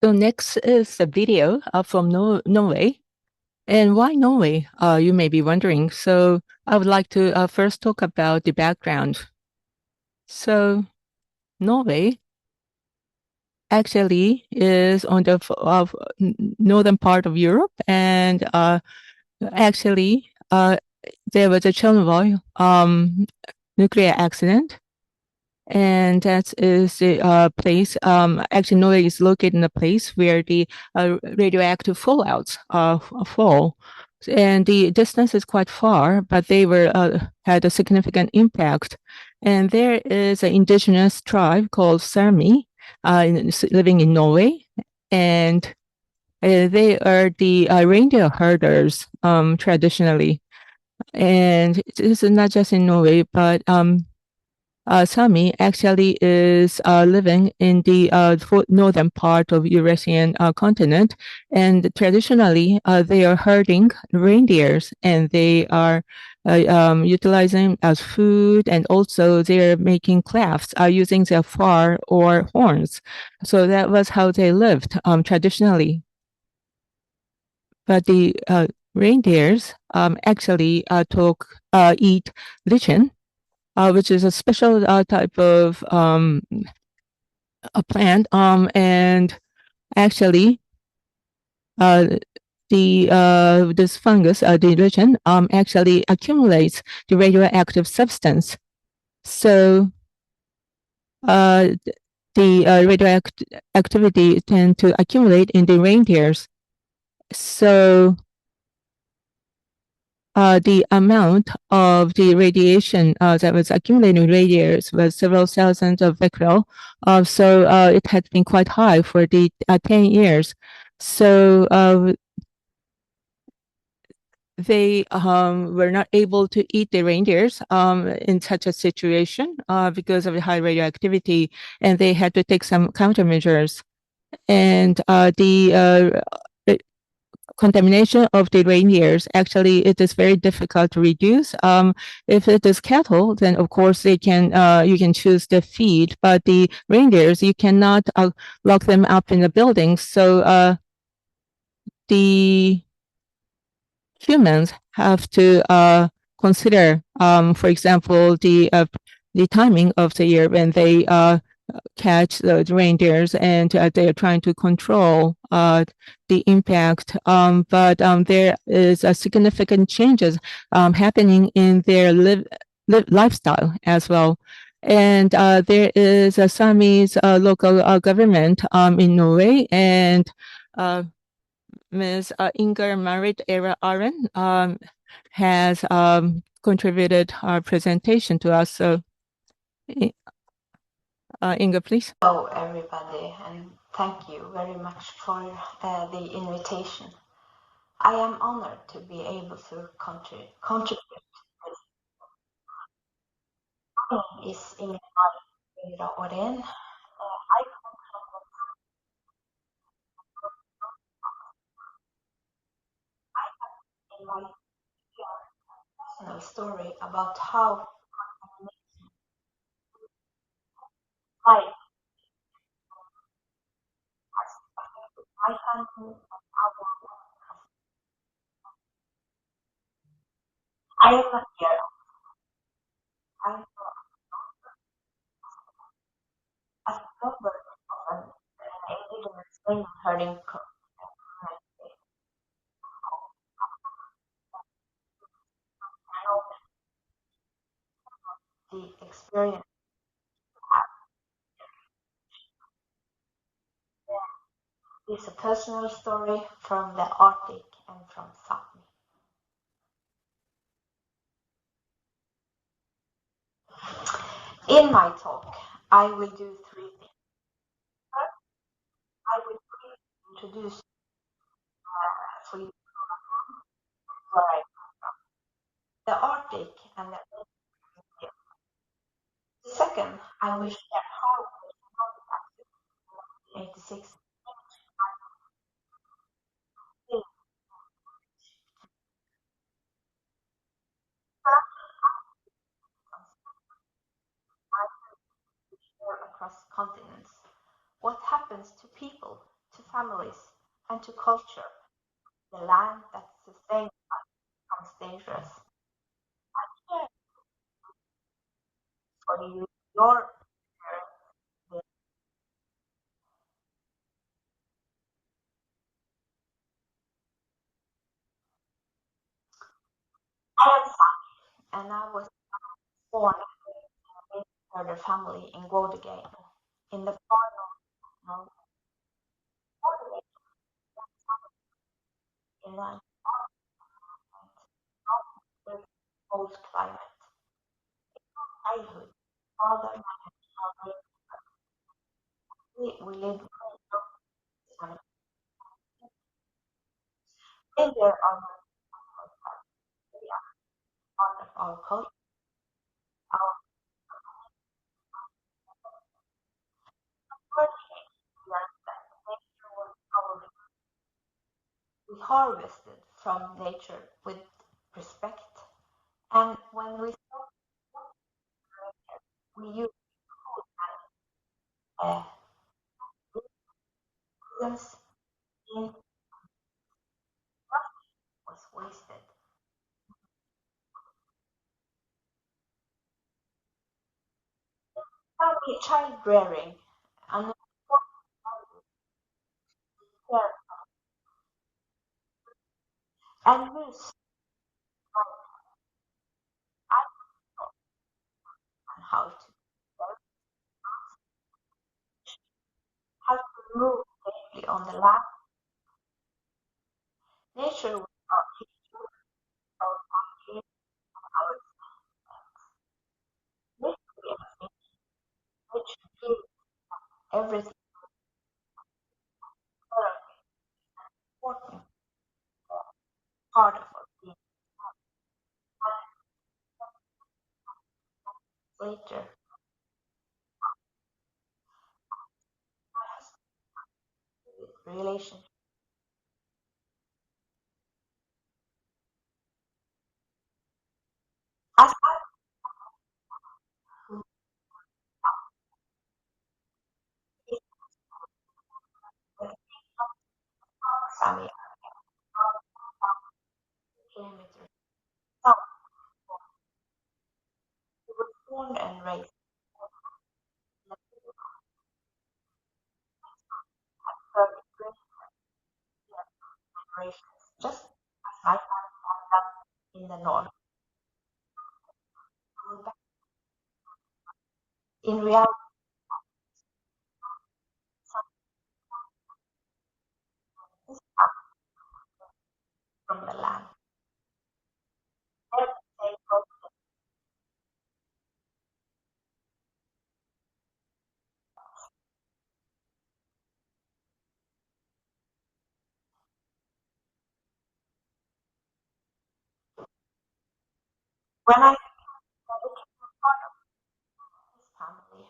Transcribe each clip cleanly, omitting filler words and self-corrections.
So next is a video from Norway. And why Norway? You may be wondering. So I would like to first talk about the background. So Norway actually is on the northern part of Europe, and actually there was a Chernobyl nuclear accident. And that is the place. Actually, Norway is located in a place where the radioactive fallouts fall, and the distance is quite far, but they were had a significant impact. And there is an indigenous tribe called Sami living in Norway, and they are the reindeer herders traditionally. And this is not just in Norway, but Sami actually is living in the northern part of Eurasian continent, and traditionally they are herding reindeers, and they are utilizing as food, and also they are making crafts using their fur or horns. So that was how they lived traditionally. But the reindeers actually eat lichen, which is a special type of a plant. And actually, this fungus, the lichen, actually accumulates the radioactive substance. So the radioactivity tend to accumulate in the reindeers. So the amount of the radiation that was accumulating in radiators was several thousands of becquerel. So it had been quite high for the 10 years. So they were not able to eat the reindeers in such a situation because of the high radioactivity, and they had to take some countermeasures. And the contamination of the reindeers, actually, it is very difficult to reduce. If it is cattle, then of course they can you can choose the feed, but the reindeers you cannot lock them up in the buildings. So the humans have to consider, for example, the timing of the year when they catch the reindeers, and they are trying to control the impact. But there is a significant changes happening in their lifestyle as well. And there is a Sami's local government in Norway, and Ms. Inger Marit Aaren has contributed our presentation to us. So, Inger, please. Hello, everybody, and thank you very much for the invitation. I am honored to be able to contribute. My name is Inger Oren. I come in my personal story about how life has affected my family and our life. I am not here. I'm a member of an indigenous women herding community. I know the experience is a personal story from the Arctic and from Sápmi. In my talk, I will do three things. First, I will briefly introduce for you where I come from, the Arctic and the Arctic. Second, I will share how we started in 86 across continents. What happens to people, to families, and to culture. The land that sustains us becomes dangerous. I care for you, your parents. I am Sami, and I was born in a murder family in Godegate, in the far north, Godegate, in an with cold climate. Childhood, father and mother, we lived in danger of part of our culture. Our first years that nature was our we harvested from nature with respect. And when we stopped, we used uh, wisdoms in was wasted. Finally, child rearing and care and use on how to move safely on the land. Nature will not teach you about country our nature which gives everything very important part of our being. Later, relationship. As I Sami kilometers south, he was born and raised in the third generations, just as my family had done in the north. In reality, this comes from the land. Every day when I became part of this family,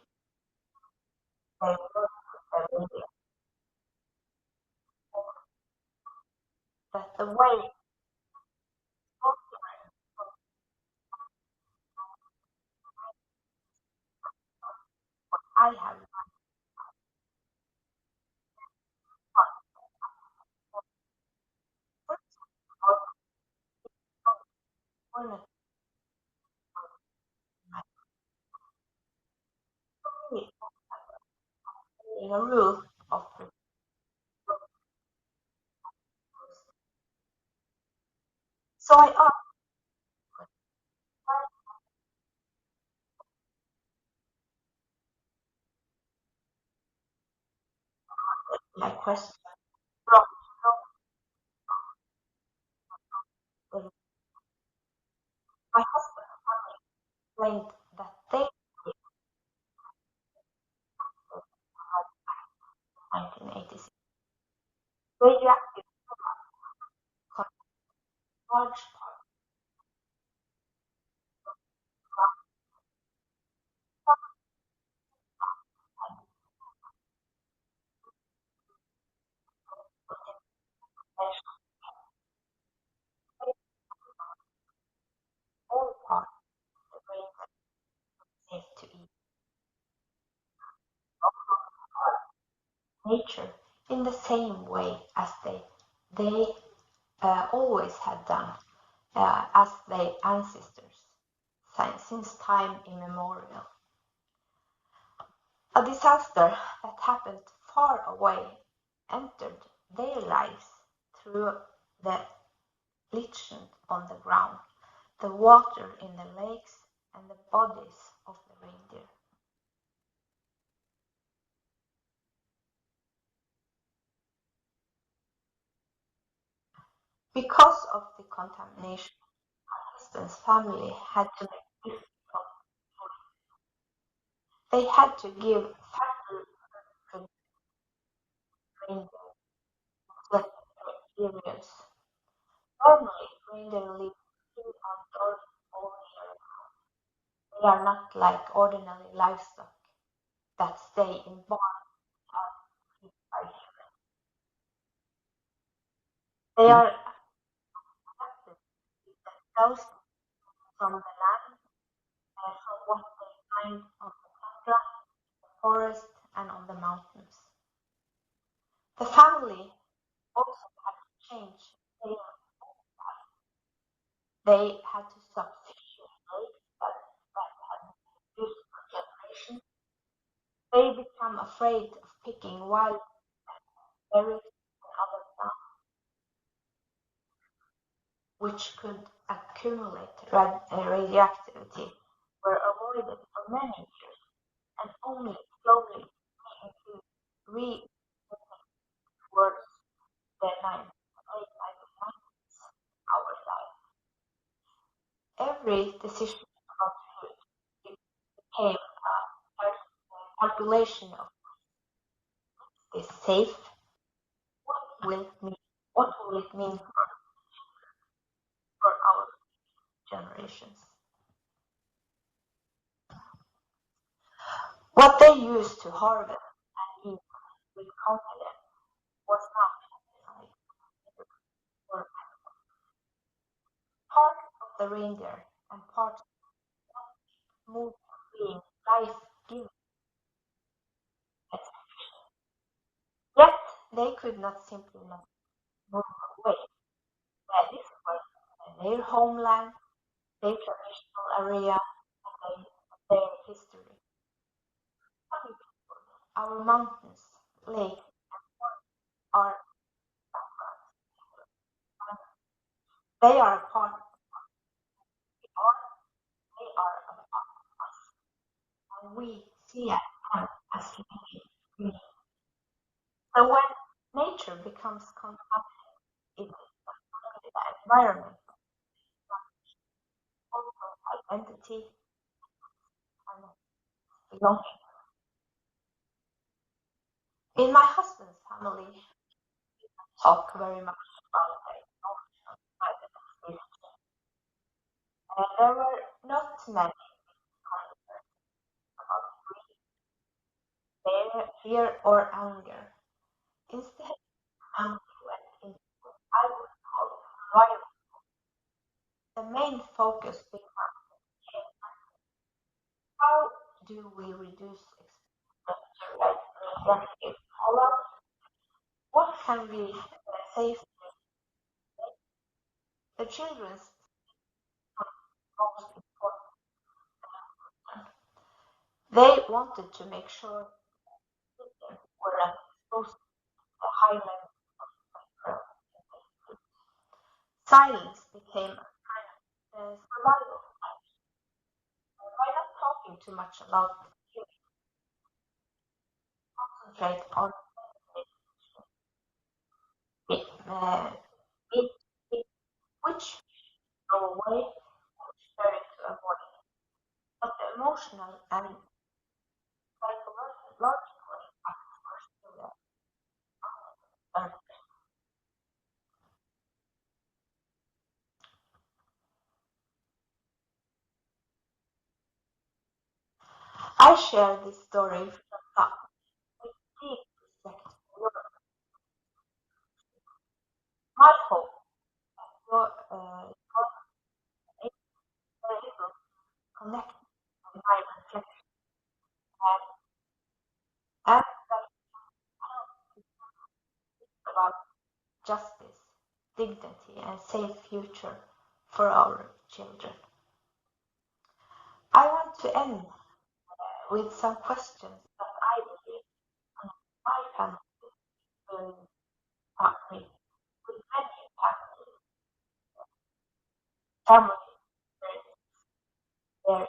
they were the that the way I have learned in a rule of so I asked my question from my husband explained that they 1986 radioactive large all parts of the brain safe to eat. Nature in in the same way as they always had done, as their ancestors, since time immemorial. A disaster that happened far away entered their lives through the lichen on the ground, the water in the lakes, and the bodies of the reindeer. Because of the contamination, my husband's family had to make difficult choices. They had to give factory reindeer sweat periods. Normally, reindeer live outdoors all year round. They are not like ordinary livestock that stay in barns by humans. They are adapted to themselves from the land, from what they find on the tundra, the forest, and on the mountains. The family also had to change their lifestyle. They had to stop fishing lakes that had been used for generations. They become afraid of picking wild berries and other plants, which could accumulate radioactivity, were avoided for many years and only slowly re towards the late 1990s, our life. Every decision about food became a calculation of is safe, what will it mean, what will it mean for our generations. What they used to harvest and eat with confidence was not satisfied for part of the reindeer and part moved from being life-giving. Yet they could not simply move away. This was their homeland, their traditional area, and their history. Our mountains, lakes, are they are a part of they are a part of us, and we see them as living. So when nature becomes contaminated, it the environment, also identity, and belonging. In my husband's family, we talk very much about the emotional side of this. There were not many conversations about grief, fear, or anger. Instead, family went into what I would call survival. The main focus became how do we reduce exposure like radioactive fallout? What can we save the children's most important? They wanted to make sure children were not exposed to high levels of silence became a kind of survival. By not talking too much about it, concentrate on it, it, it, which go away, which trying to avoid. But the emotional and psychological impacts are still there. I share this story with deep respect for your my hope your able to connect with my reflection and that about justice, dignity, and safe future for our children. I want to end with some questions that I believe my family will ask me with many families there.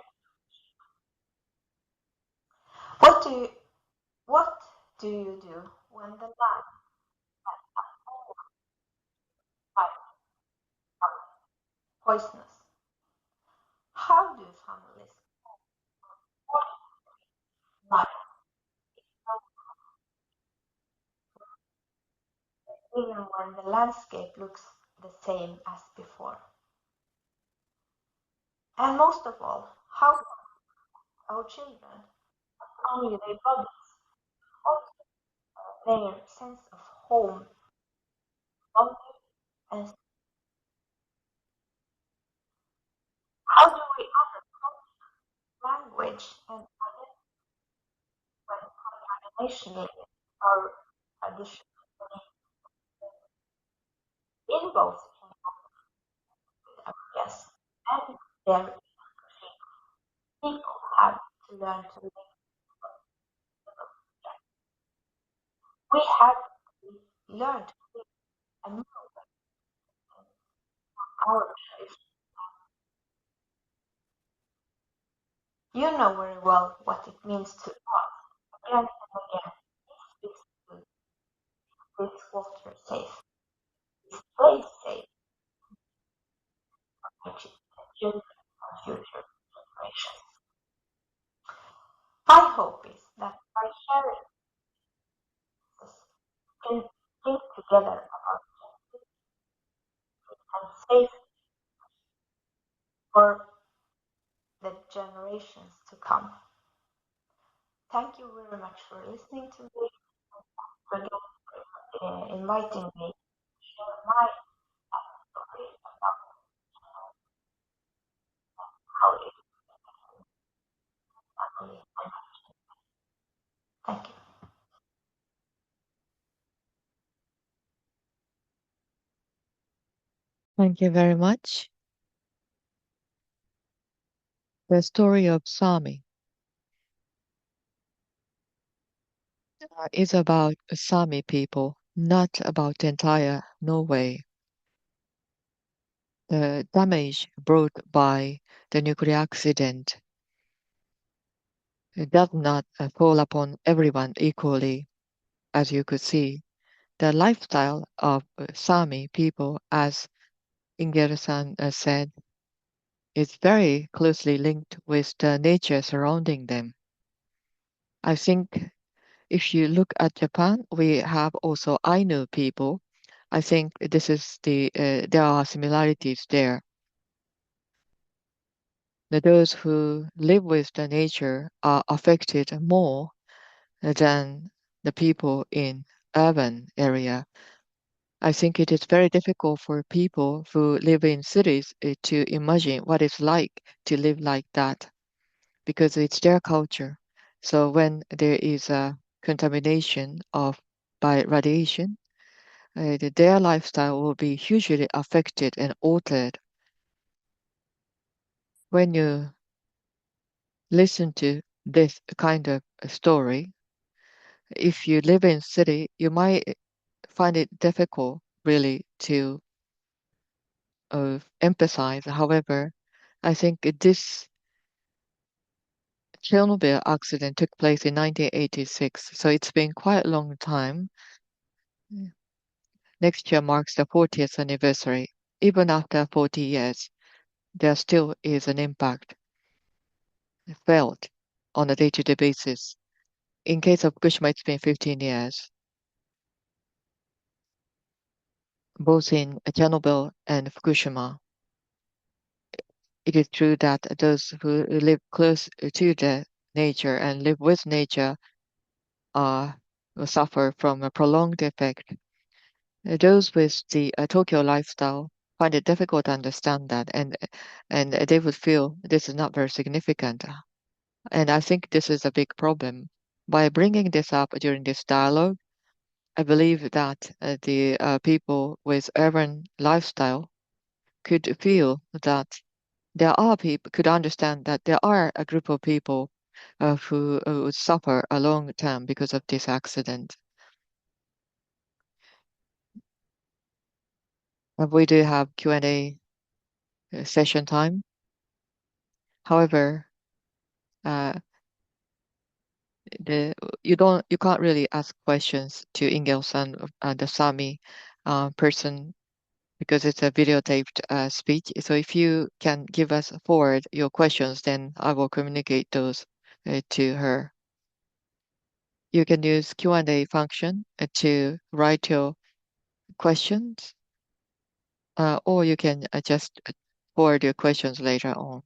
What do you what do you do when the land becomes poisonous? How do families life even when the landscape looks the same as before? And most of all, how can our children, only their bodies, also their sense of home, belonging, and how do we honor language and contamination or tradition in both areas and their people have to learn to live. We have to learn to live a new our tradition. You know very well what it means to us again and again. This food, this water safe, this place safe, which is the children and future generations. My hope is that by sharing this, we can think together about and safe for the generations to come. Thank you very much for listening to me, for inviting me to share my story about how it is family. Thank you. Thank you very much. The story of Sami is about Sami people, not about the entire Norway. The damage brought by the nuclear accident does not fall upon everyone equally, as you could see. The lifestyle of Sami people, as Inger-san said, is very closely linked with the nature surrounding them. I think if you look at Japan, we have also Ainu people. I think this is there are similarities there. Those who live with the nature are affected more than the people in urban area. I think it is very difficult for people who live in cities to imagine what it's like to live like that because it's their culture. So when there is a contamination by radiation, their lifestyle will be hugely affected and altered. When you listen to this kind of story, if you live in city, you might find it difficult really to emphasize. However, I think this Chernobyl accident took place in 1986, so it's been quite a long time. Next year marks the 40th anniversary. Even after 40 years, there still is an impact felt on a day-to-day basis. In case of Fukushima, it's been 15 years, both in Chernobyl and Fukushima. It is true that those who live close to the nature and live with nature will suffer from a prolonged effect. Those with the Tokyo lifestyle find it difficult to understand that, and they would feel this is not very significant. And I think this is a big problem. By bringing this up during this dialogue, I believe that the people with urban lifestyle could feel that there are people, could understand that there are a group of people who would suffer a long term because of this accident. We do have Q&A session time. However, you can't really ask questions to Ingel-san, the Sami person, because it's a videotaped speech. So if you can give us forward your questions, then I will communicate those to her. You can use Q&A function to write your questions, or you can just forward your questions later on.